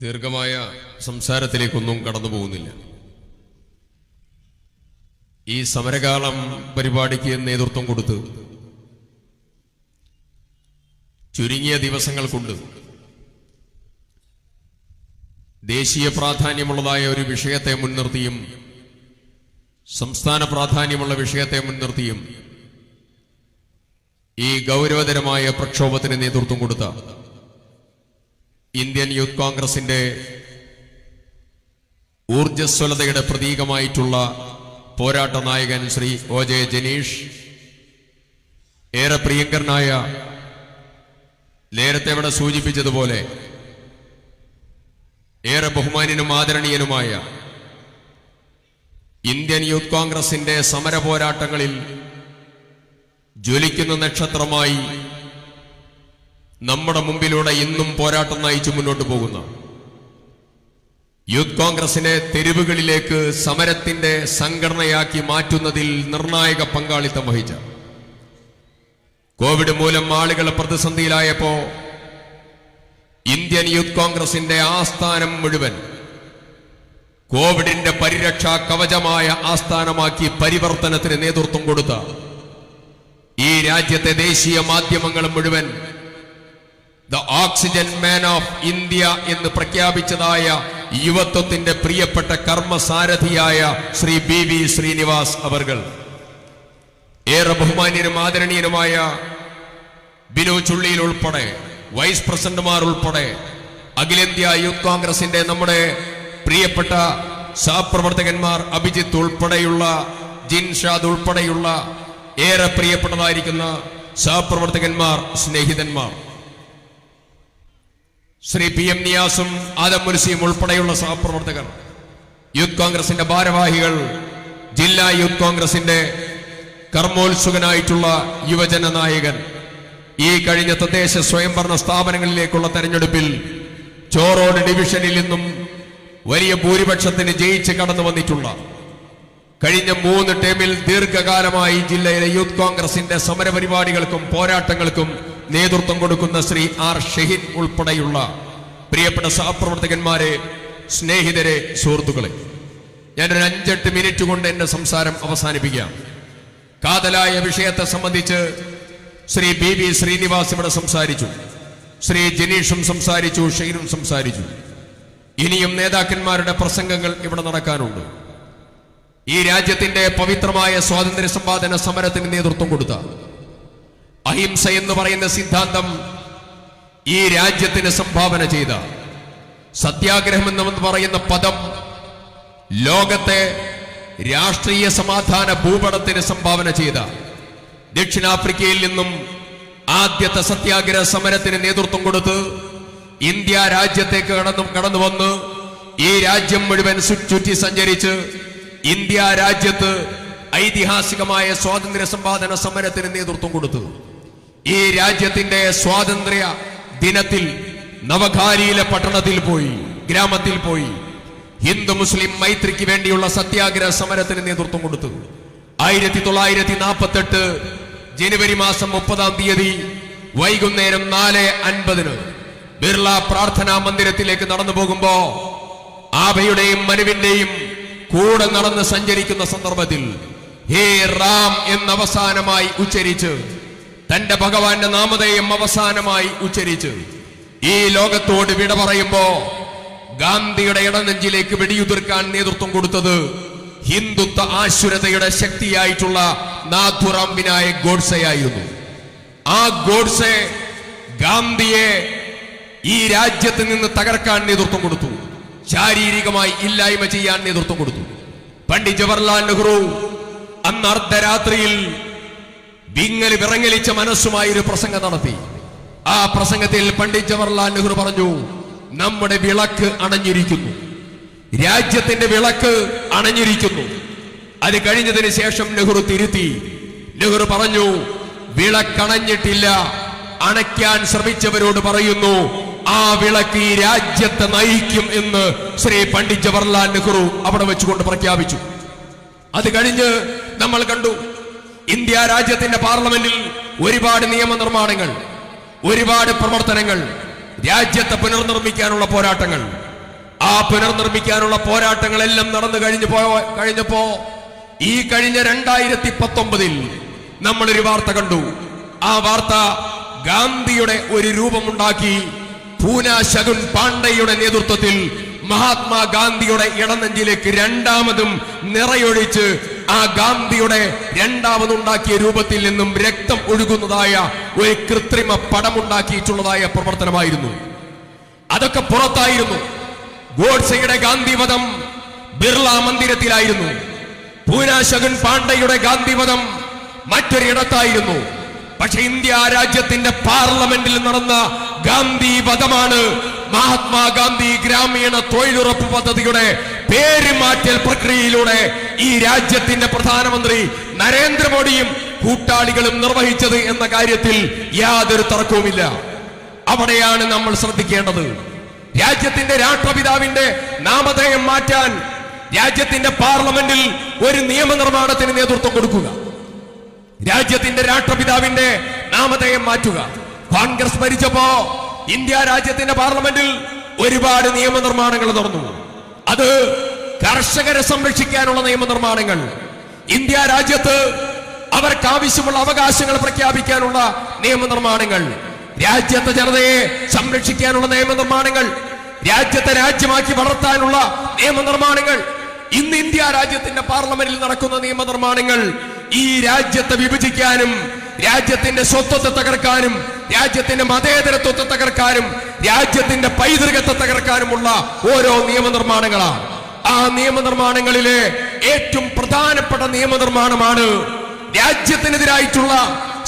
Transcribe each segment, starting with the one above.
ദീർഘമായ സംസാരത്തിലേക്കൊന്നും കടന്നു പോകുന്നില്ല. ഈ സമരകാലം പരിപാടിക്ക് നേതൃത്വം കൊടുത്ത് ചുരുങ്ങിയ ദിവസങ്ങൾ കൊണ്ട് ദേശീയ പ്രാധാന്യമുള്ളതായ ഒരു വിഷയത്തെ മുൻനിർത്തിയും സംസ്ഥാന പ്രാധാന്യമുള്ള വിഷയത്തെ മുൻനിർത്തിയും ഈ ഗൗരവതരമായ പ്രക്ഷോഭത്തിന് നേതൃത്വം കൊടുത്ത ഇന്ത്യൻ യൂത്ത് കോൺഗ്രസിന്റെ ഊർജ്ജസ്വലതയുടെ പ്രതീകമായിട്ടുള്ള പോരാട്ട നായകൻ ശ്രീ OJ ജനീഷ്, ഏറെ പ്രിയങ്കരനായ, നേരത്തെ ഇവിടെ സൂചിപ്പിച്ചതുപോലെ ഏറെ ബഹുമാന്യനും ആദരണീയനുമായ ഇന്ത്യൻ യൂത്ത് കോൺഗ്രസിന്റെ സമര പോരാട്ടങ്ങളിൽ ജ്വലിക്കുന്ന നക്ഷത്രമായി നമ്മുടെ മുമ്പിലൂടെ ഇന്നും പോരാട്ടം നയിച്ചു മുന്നോട്ട് പോകുന്ന യൂത്ത് കോൺഗ്രസിനെ തെരുവുകളിലേക്ക് സമരത്തിന്റെ സംഘടനയാക്കി മാറ്റുന്നതിൽ നിർണായക പങ്കാളിത്തം വഹിച്ച, കോവിഡ് മൂലം ആളുകൾ പ്രതിസന്ധിയിലായപ്പോ ഇന്ത്യൻ യൂത്ത് കോൺഗ്രസിന്റെ ആസ്ഥാനം മുഴുവൻ കോവിഡിന്റെ പരിരക്ഷാ കവചമായ ആസ്ഥാനമാക്കി പരിവർത്തനത്തിന് നേതൃത്വം കൊടുത്ത, ഈ രാജ്യത്തെ ദേശീയ മാധ്യമങ്ങൾ മുഴുവൻ the oxygen man of India എന്ന് പ്രഖ്യാപിച്ചതായ യുവത്വത്തിന്റെ പ്രിയപ്പെട്ട കർമ്മസാരഥിയായ ശ്രീ BV ശ്രീനിവാസ് അവർകൾ, ഏറെ ബഹുമാന്യനും ആദരണീയനുമായ ബിനു ചുള്ളിയിൽ ഉൾപ്പെടെ വൈസ് പ്രസിഡന്റുമാർ ഉൾപ്പെടെ അഖിലേന്ത്യാ യൂത്ത് കോൺഗ്രസിന്റെ നമ്മുടെ പ്രിയപ്പെട്ട സഹപ്രവർത്തകന്മാർ അഭിജിത്ത് ഉൾപ്പെടെയുള്ള, ജിൻഷാദ് ഉൾപ്പെടെയുള്ള ഏറെ പ്രിയപ്പെട്ടതായിരിക്കുന്ന സഹപ്രവർത്തകന്മാർ, സ്നേഹിതന്മാർ, ശ്രീ PM നിയാസും ആദം മുൻസിയും ഉൾപ്പെടെയുള്ള സഹപ്രവർത്തകർ, യൂത്ത് കോൺഗ്രസിന്റെ ഭാരവാഹികൾ, ജില്ലാ യൂത്ത് കോൺഗ്രസിന്റെ കർമ്മോത്സുകനായിട്ടുള്ള യുവജന നായകൻ, ഈ കഴിഞ്ഞ തദ്ദേശ സ്വയംഭരണ സ്ഥാപനങ്ങളിലേക്കുള്ള തെരഞ്ഞെടുപ്പിൽ ചോറോഡ് ഡിവിഷനിൽ നിന്നും വലിയ ഭൂരിപക്ഷത്തിന് ജയിച്ച് കടന്നു വന്നിട്ടുള്ള, കഴിഞ്ഞ 3 ടേമിൽ ദീർഘകാലമായി ജില്ലയിലെ യൂത്ത് കോൺഗ്രസിന്റെ സമരപരിപാടികൾക്കും പോരാട്ടങ്ങൾക്കും നേതൃത്വം കൊടുക്കുന്ന ശ്രീ R ഷഹീൻ ഉൾപ്പെടെയുള്ള പ്രിയപ്പെട്ട സഹപ്രവർത്തകന്മാരെ, സ്നേഹിതരെ, സുഹൃത്തുക്കളെ, ഞാനൊരു 5-8 മിനിറ്റ് കൊണ്ട് എന്റെ സംസാരം അവസാനിപ്പിക്കാം. കാതലായ വിഷയത്തെ സംബന്ധിച്ച് ശ്രീ BV ശ്രീനിവാസ് ഇവിടെ സംസാരിച്ചു, ശ്രീ ജനീഷും സംസാരിച്ചു, ഷഹീനും സംസാരിച്ചു. ഇനിയും നേതാക്കന്മാരുടെ പ്രസംഗങ്ങൾ ഇവിടെ നടക്കാനുണ്ട്. ഈ രാജ്യത്തിന്റെ പവിത്രമായ സ്വാതന്ത്ര്യ സമ്പാദന സമരത്തിന് നേതൃത്വം കൊടുത്ത, അഹിംസ എന്ന് പറയുന്ന സിദ്ധാന്തം ഈ രാജ്യത്തിന് സംഭാവന ചെയ്ത, സത്യാഗ്രഹം എന്ന് പറയുന്ന പദം ലോകത്തെ രാഷ്ട്രീയ സമാധാന ഭൂപടത്തിന് സംഭാവന ചെയ്ത, ദക്ഷിണാഫ്രിക്കയിൽ നിന്നും ആദ്യത്തെ സത്യാഗ്രഹ സമരത്തിന് നേതൃത്വം കൊടുത്ത് ഇന്ത്യ രാജ്യത്തേക്ക് കടന്നു വന്ന് ഈ രാജ്യം മുഴുവൻ ചുറ്റി സഞ്ചരിച്ച് ഇന്ത്യ രാജ്യത്ത് ഐതിഹാസികമായ സ്വാതന്ത്ര്യ സമ്പാദന സമരത്തിന് നേതൃത്വം കൊടുത്തു. ഈ രാജ്യത്തിന്റെ സ്വാതന്ത്ര്യ ദിനത്തിൽ നവഖാലിയിലെ പട്ടണത്തിൽ പോയി, ഗ്രാമത്തിൽ പോയി ഹിന്ദു മുസ്ലിം മൈത്രിക്ക് വേണ്ടിയുള്ള സത്യാഗ്രഹ സമരത്തിന് നേതൃത്വം കൊടുത്തു. 1948 ജനുവരി മാസം 30-ാം തീയതി വൈകുന്നേരം 4:50 ബിർള പ്രാർത്ഥനാ മന്ദിരത്തിലേക്ക് നടന്നു പോകുമ്പോ ആഭയുടെയും മനുവിന്റെയും കൂടെ നടന്ന് സഞ്ചരിക്കുന്ന സന്ദർഭത്തിൽ ഹേ റാം എന്ന് അവസാനമായി ഉച്ചരിച്ച്, തന്റെ ഭഗവാന്റെ നാമധേയം അവസാനമായി ഉച്ചരിച്ച് ഈ ലോകത്തോട് വിട പറയുമ്പോ ഗാന്ധിയുടെ ഇടനെഞ്ചിലേക്ക് വെടിയുതിർക്കാൻ നേതൃത്വം കൊടുത്തത് ഹിന്ദുത്വ ആശുരതയുടെ ശക്തിയായിട്ടുള്ള നാഥുറാം വിനായക് ഗോഡ്സെയായിരുന്നു. ആ ഗോഡ്സെ ഗാന്ധിയെ ഈ രാജ്യത്ത് നിന്ന് തകർക്കാൻ നേതൃത്വം കൊടുത്തു, ശാരീരികമായി ഇല്ലായ്മ ചെയ്യാൻ നേതൃത്വം കൊടുത്തു. പണ്ഡിറ്റ് ജവഹർലാൽ നെഹ്റു അന്ന് അർദ്ധരാത്രിയിൽ വിറങ്ങലിച്ച മനസ്സുമായി ഒരു പ്രസംഗം നടത്തി. ആ പ്രസംഗത്തിൽ പണ്ഡിറ്റ് ജവഹർലാൽ നെഹ്റു പറഞ്ഞു, നമ്മുടെ വിളക്ക് അണഞ്ഞിരിക്കുന്നു, രാജ്യത്തിന്റെ വിളക്ക് അണഞ്ഞിരിക്കുന്നു. അത് കഴിഞ്ഞതിന് ശേഷം നെഹ്റു തിരുത്തി. നെഹ്റു പറഞ്ഞു, വിളക്കണഞ്ഞിട്ടില്ല, അണയ്ക്കാൻ ശ്രമിച്ചവരോട് പറയുന്നു, ആ വിളക്ക് ഈ രാജ്യത്തെ നയിക്കും എന്ന് ശ്രീ പണ്ഡിറ്റ് ജവഹർലാൽ നെഹ്റു അവിടെ വെച്ചുകൊണ്ട് പ്രഖ്യാപിച്ചു. അത് കഴിഞ്ഞ് നമ്മൾ കണ്ടു, ഇന്ത്യ രാജ്യത്തിന്റെ പാർലമെന്റിൽ ഒരുപാട് നിയമനിർമ്മാണങ്ങൾ, ഒരുപാട് പ്രവർത്തനങ്ങൾ, രാജ്യത്തെ പുനർനിർമ്മിക്കാനുള്ള പോരാട്ടങ്ങൾ, ആ പുനർനിർമ്മിക്കാനുള്ള പോരാട്ടങ്ങളെല്ലാം നടന്നു കഴിഞ്ഞപ്പോ ഈ കഴിഞ്ഞ 2019 നമ്മളൊരു വാർത്ത കണ്ടു. ആ വാർത്ത ഗാന്ധിയുടെ ഒരു രൂപമുണ്ടാക്കി പൂന ശകുൻ പാണ്ഡെയുടെ നേതൃത്വത്തിൽ മഹാത്മാഗാന്ധിയുടെ ഇടനെഞ്ചിലേക്ക് രണ്ടാമതും നിറയൊഴിച്ച് ആ ഗാന്ധിയുടെ രണ്ടാമതുണ്ടാക്കിയ രൂപത്തിൽ നിന്നും രക്തം ഒഴുകുന്നതായ ഒരു കൃത്രിമ പടമുണ്ടാക്കിയിട്ടുള്ളതായ പ്രവർത്തനമായിരുന്നു. അതൊക്കെ പുറത്തായിരുന്നു. ഗോഡ്സെയുടെ ഗാന്ധിവധം ബിർള മന്ദിരത്തിലായിരുന്നു. പൂന ശകുൻ പാണ്ഡെയുടെ ഗാന്ധിവധം മറ്റൊരിടത്തായിരുന്നു. പക്ഷെ ഇന്ത്യ രാജ്യത്തിന്റെ പാർലമെന്റിൽ നടന്ന ഗാന്ധി വധമാണ് മഹാത്മാഗാന്ധി ഗ്രാമീണ തൊഴിലുറപ്പ് പദ്ധതിയുടെ പേരുമാറ്റൽ പ്രക്രിയയിലൂടെ ഈ രാജ്യത്തിന്റെ പ്രധാനമന്ത്രി നരേന്ദ്രമോദിയും കൂട്ടാളികളും നിർവഹിച്ചത് എന്ന കാര്യത്തിൽ യാതൊരു തർക്കവുമില്ല. അവിടെയാണ് നമ്മൾ ശ്രദ്ധിക്കേണ്ടത്. രാജ്യത്തിന്റെ രാഷ്ട്രപിതാവിന്റെ നാമധേയം മാറ്റാൻ രാജ്യത്തിന്റെ പാർലമെന്റിൽ ഒരു നിയമനിർമ്മാണത്തിന് നേതൃത്വം കൊടുക്കുക, രാജ്യത്തിന്റെ രാഷ്ട്രപിതാവിന്റെ നാമധേയം മാറ്റുക. കോൺഗ്രസ് ഭരിച്ചപ്പോ ഇന്ത്യ രാജ്യത്തിന്റെ പാർലമെന്റിൽ ഒരുപാട് നിയമനിർമ്മാണങ്ങൾ നടന്നു. അത് കർഷകരെ സംരക്ഷിക്കാനുള്ള നിയമനിർമ്മാണങ്ങൾ, ഇന്ത്യ രാജ്യത്ത് അവർക്ക് ആവശ്യമുള്ള അവകാശങ്ങൾ പ്രഖ്യാപിക്കാനുള്ള നിയമനിർമ്മാണങ്ങൾ, രാജ്യത്തെ ജനതയെ സംരക്ഷിക്കാനുള്ള നിയമനിർമ്മാണങ്ങൾ, രാജ്യത്തെ രാജ്യമാക്കി വളർത്താനുള്ള നിയമനിർമ്മാണങ്ങൾ, ഇന്ന് ഇന്ത്യ രാജ്യത്തിന്റെ പാർലമെന്റിൽ നടക്കുന്ന നിയമനിർമ്മാണങ്ങൾ ഈ രാജ്യത്തെ വിഭജിക്കാനും രാജ്യത്തിന്റെ സ്വത്വത്തെ തകർക്കാനും രാജ്യത്തിന്റെ മതേതരത്വത്തെ തകർക്കാനും രാജ്യത്തിന്റെ പൈതൃകത്തെ തകർക്കാനുമുള്ള ഓരോ നിയമനിർമ്മാണങ്ങളാണ്. ആ നിയമനിർമ്മാണങ്ങളിലെ ഏറ്റവും പ്രധാനപ്പെട്ട നിയമനിർമ്മാണമാണ് രാജ്യത്തിനെതിരായിട്ടുള്ള,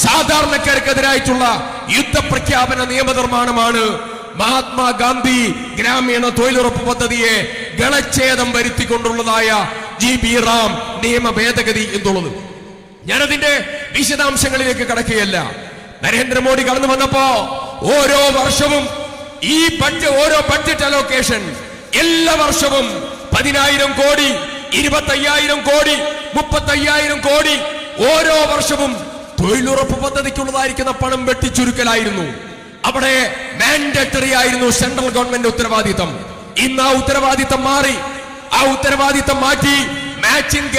സാധാരണക്കാർക്കെതിരായിട്ടുള്ള യുദ്ധപ്രഖ്യാപന നിയമനിർമ്മാണമാണ് മഹാത്മാഗാന്ധി ഗ്രാമീണ തൊഴിലുറപ്പ് പദ്ധതിയെ ഗളച്ഛേദം വരുത്തിക്കൊണ്ടുള്ളതായ GB റാം നിയമ ഭേദഗതി എന്നുള്ളത്. ഞാനതിന്റെ വിശദാംശങ്ങളിലേക്ക് കടക്കുകയല്ല. നരേന്ദ്രമോദി കടന്നു വന്നപ്പോ ഓരോ വർഷവും ഈ ഓരോ ബഡ്ജറ്റ് അലോക്കേഷൻ എല്ലാ വർഷവും 10,000 കോടി, 25,000 കോടി, 35,000 കോടി ഓരോ വർഷവും തൊഴിലുറപ്പ് പദ്ധതിക്കുള്ളതായിരിക്കുന്ന പണം വെട്ടിച്ചുരുക്കലായിരുന്നു. അവിടെ മാൻഡേറ്ററി ആയിരുന്നു സെൻട്രൽ ഗവൺമെന്റ് ഉത്തരവാദിത്തം. ഇന്ന് ആ ഉത്തരവാദിത്തം മാറി. ആ ഉത്തരവാദിത്തം മാറ്റി മാച്ചിങ്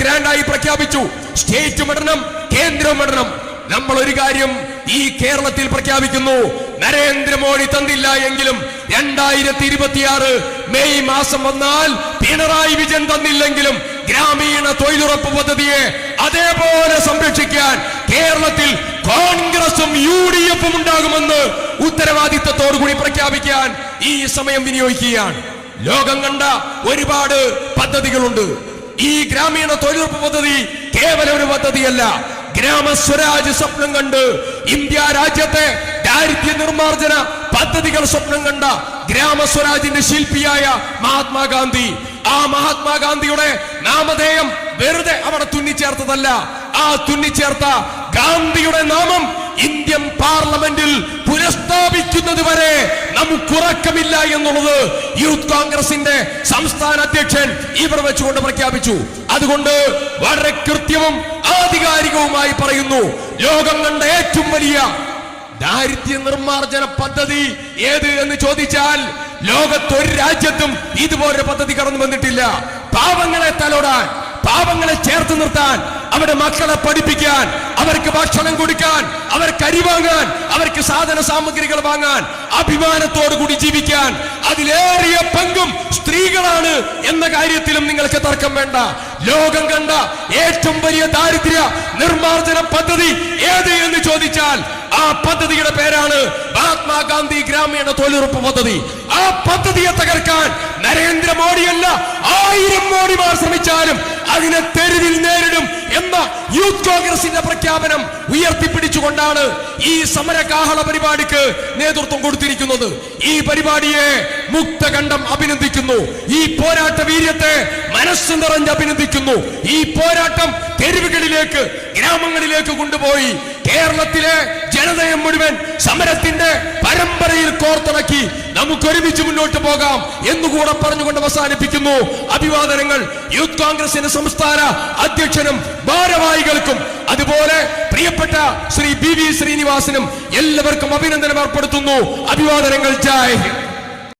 ഗ്രാൻഡായി പ്രഖ്യാപിച്ചു. സ്റ്റേറ്റും ഇടണം, കേന്ദ്രവും ഇടണം. നമ്മൾ ഒരു കാര്യം ഈ കേരളത്തിൽ പ്രഖ്യാപിക്കുന്നു, നരേന്ദ്രമോദി തന്നില്ല എങ്കിലും 2026 മെയ് മാസം വന്നാൽ പിണറായി വിജയൻ തന്നില്ലെങ്കിലും ഗ്രാമീണ തൊഴിലുറപ്പ് പദ്ധതിയെ അതേപോലെ സംരക്ഷിക്കാൻ കേരളത്തിൽ കോൺഗ്രസും UDF-ഉം ഉണ്ടാകുമെന്ന് ഉത്തരവാദിത്തത്തോടുകൂടി പ്രഖ്യാപിക്കാൻ ഈ സമയം വിനിയോഗിക്കുകയാണ്. ലോകം കണ്ട ഒരുപാട് പദ്ധതികളുണ്ട്. ഈ ഗ്രാമീണ തൊഴിലുറപ്പ് പദ്ധതി കേവലം ഒരു പദ്ധതിയല്ല, ഗ്രാമസ്വരാജ് സ്വപ്നം കണ്ട് ഇന്ത്യ രാജ്യത്തെ ദാരിദ്ര്യ നിർമ്മാർജ്ജന പദ്ധതികൾ സ്വപ്നം കണ്ട ഗ്രാമസ്വരാജിന്റെ ശില്പിയായ മഹാത്മാഗാന്ധി, ആ മഹാത്മാഗാന്ധിയുടെ നാമധേയം വെറുതെ അവിടെ തുന്നിച്ചേർത്തതല്ല. ആ തുന്നിച്ചേർത്ത ഗാന്ധിയുടെ നാമം ഇന്ത്യൻ പാർലമെന്റിൽ പുനഃസ്ഥാപിക്കുന്നത് വരെ നമുക്കുറക്കമില്ല എന്നുള്ളത് യൂത്ത് കോൺഗ്രസിന്റെ സംസ്ഥാന അധ്യക്ഷൻ ഇവിടെ വെച്ചുകൊണ്ട് പ്രഖ്യാപിച്ചു. അതുകൊണ്ട് വളരെ കൃത്യവും ആധികാരികവുമായി പറയുന്നു, ലോകം കണ്ട ഏറ്റവും വലിയ ദാരിദ്ര്യ നിർമ്മാർജ്ജന പദ്ധതി ഏത് എന്ന് ചോദിച്ചാൽ ലോകത്തൊരു രാജ്യത്തും ഇതുപോലൊരു പദ്ധതി കടന്നു വന്നിട്ടില്ല. പാവങ്ങളെ തലോടാൻ, പാവങ്ങളെ ചേർത്ത് നിർത്താൻ, അവരുടെ മക്കളെ പഠിപ്പിക്കാൻ, അവർക്ക് ഭക്ഷണം കൊടുക്കാൻ, അവർക്ക് അരി വാങ്ങാൻ, അവർക്ക് സാധന സാമഗ്രികൾ വാങ്ങാൻ, അഭിമാനത്തോടു കൂടി ജീവിക്കാൻ അതിലേറിയ പങ്കും സ്ത്രീകളാണ് എന്ന കാര്യത്തിലും നിങ്ങൾക്ക് തർക്കം വേണ്ട. ലോകം കണ്ട ഏറ്റവും വലിയ ദാരിദ്ര്യ നിർമ്മാർജ്ജന പദ്ധതി ഏത് എന്ന് ചോദിച്ചാൽ ആ പദ്ധതിയുടെ പേരാണ് മഹാത്മാഗാന്ധി ഗ്രാമീണ തൊഴിലുറപ്പ് പദ്ധതി. ആ പദ്ധതിയെ തകർക്കാൻ നരേന്ദ്രമോദിയല്ല 1000 മോഡിമാർ ശ്രമിച്ചാലും അതിനെ തെരുവിൽ നേരിടും എന്ന യൂത്ത് കോൺഗ്രസിന്റെ പ്രഖ്യാപനം ഉയർത്തിപ്പിടിച്ചുകൊണ്ടാണ് ഈ സമരകാഹള പരിപാടിക്ക് നേതൃത്വം കൊടുത്തിരിക്കുന്നത്. ഈ പരിപാടിയെ മുക്തകണ്ഠം അഭിനന്ദിക്കുന്നു. ഈ പോരാട്ട വീര്യത്തെ മനസ്സ് നിറഞ്ഞ് അഭിനന്ദിക്കുന്നു. ഈ പോരാട്ടം തെരുവുകളിലേക്ക്, ഗ്രാമങ്ങളിലേക്ക് കൊണ്ടുപോയി കേരളത്തിലെ ജനതയെ മുഴുവൻ സമരത്തിന്റെ പരമ്പരയിൽ കോർത്തിണക്കി നമുക്കൊരുമിച്ച് മുന്നോട്ട് പോകാം എന്നുകൂടെ പറഞ്ഞുകൊണ്ട് അവസാനിപ്പിക്കുന്നു. അഭിവാദനങ്ങൾ യൂത്ത് കോൺഗ്രസിന്റെ സംസ്ഥാന അധ്യക്ഷനും ഭാരവാഹികൾക്കും അതുപോലെ പ്രിയപ്പെട്ട ശ്രീ BV ശ്രീനിവാസനും എല്ലാവർക്കും അഭിനന്ദനം ഏർപ്പെടുത്തുന്നു. അഭിവാദനങ്ങൾ. ജയ് ഹിന്ദ്.